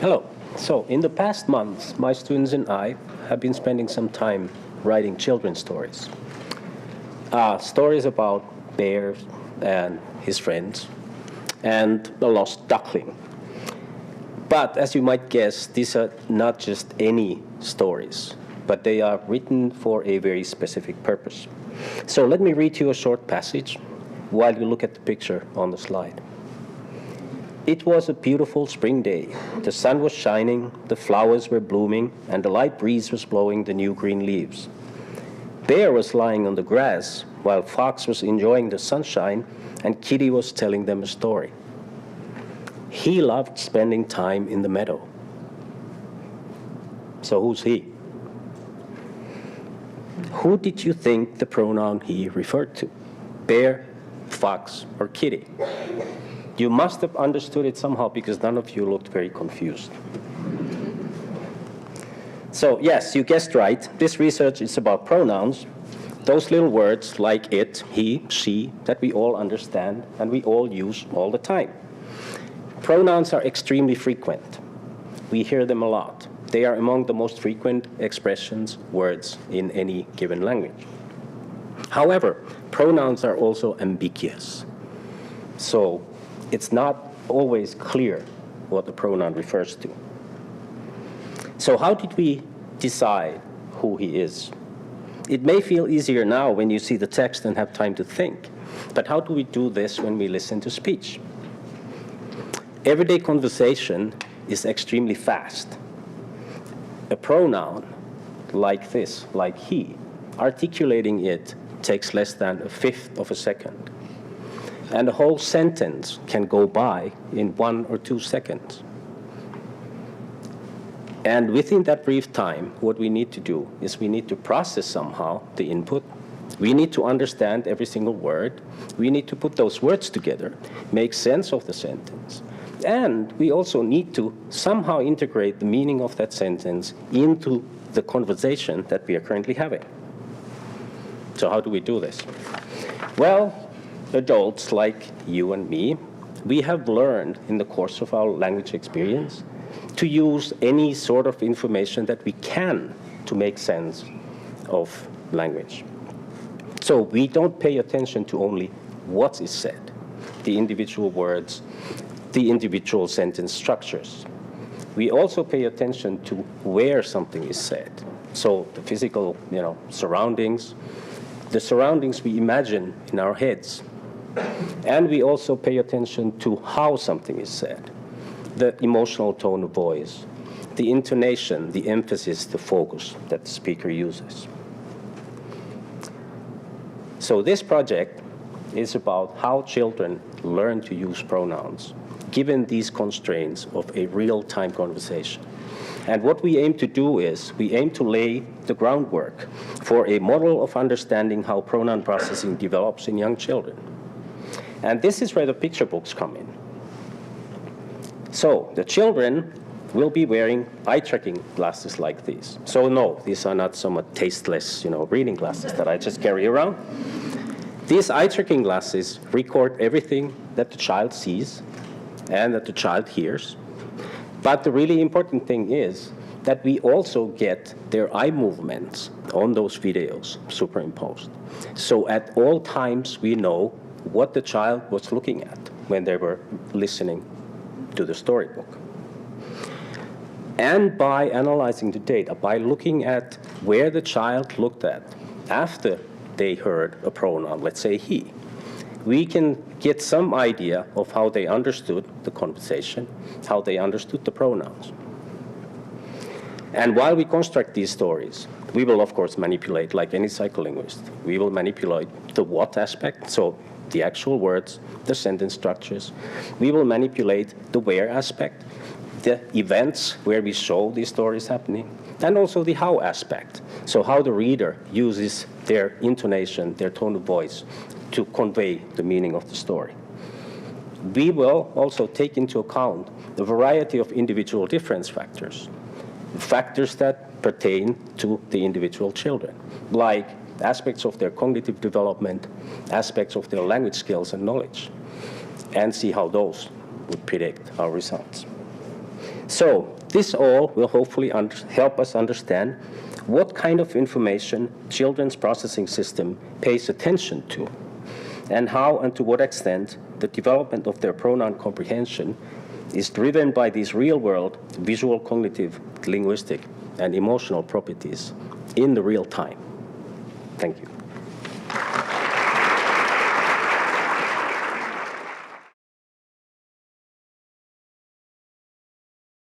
Hello. So, in the past months, my students and I have been spending some time writing children's stories. Stories about Bear and his friends and the lost duckling. But as you might guess, these are not just any stories, but they are written for a very specific purpose. So let me read you a short passage while you look at the picture on the slide. It was a beautiful spring day. The sun was shining, the flowers were blooming, and the light breeze was blowing the new green leaves. Bear was lying on the grass, while Fox was enjoying the sunshine, and Kitty was telling them a story. He loved spending time in the meadow. So who's he? Who did you think the pronoun he referred to? Bear, Fox, or Kitty? You must have understood it somehow because none of you looked very confused. So yes, you guessed right. This research is about pronouns, those little words like it, he, she, that we all understand and we all use all the time. Pronouns are extremely frequent. We hear them a lot. They are among the most frequent expressions, words in any given language. However, pronouns are also ambiguous. So it's not always clear what the pronoun refers to. So how did we decide who he is? It may feel easier now when you see the text and have time to think, but how do we do this when we listen to speech? Everyday conversation is extremely fast. A pronoun like this, like he, articulating it takes less than 1/5 of a second. And a whole sentence can go by in 1 or 2 seconds. And within that brief time, what we need to do is we need to process somehow the input. We need to understand every single word. We need to put those words together, make sense of the sentence. And we also need to somehow integrate the meaning of that sentence into the conversation that we are currently having. So how do we do this? Well, adults like you and me, we have learned in the course of our language experience to use any sort of information that we can to make sense of language. So we don't pay attention to only what is said, the individual words, the individual sentence structures. We also pay attention to where something is said. So the physical, surroundings, the surroundings we imagine in our heads. And we also pay attention to how something is said, the emotional tone of voice, the intonation, the emphasis, the focus that the speaker uses. So this project is about how children learn to use pronouns, given these constraints of a real-time conversation. And what we aim to do is, we aim to lay the groundwork for a model of understanding how pronoun processing develops in young children. And this is where the picture books come in. So the children will be wearing eye-tracking glasses like these. So no, these are not somewhat tasteless, reading glasses that I just carry around. These eye-tracking glasses record everything that the child sees and that the child hears. But the really important thing is that we also get their eye movements on those videos superimposed. So at all times we know what the child was looking at when they were listening to the storybook. And by analyzing the data, by looking at where the child looked at after they heard a pronoun, let's say he, we can get some idea of how they understood the conversation, how they understood the pronouns. And while we construct these stories, we will of course manipulate, like any psycholinguist, we will manipulate the what aspect, so the actual words, the sentence structures. We will manipulate the where aspect, the events where we show these stories happening, and also the how aspect, so how the reader uses their intonation, their tone of voice to convey the meaning of the story. We will also take into account the variety of individual difference factors, factors that pertain to the individual children, like aspects of their cognitive development, aspects of their language skills and knowledge, and see how those would predict our results. So this all will hopefully help us understand what kind of information children's processing system pays attention to, and how and to what extent the development of their pronoun comprehension is driven by these real-world visual, cognitive, linguistic, and emotional properties in the real time. Thank you.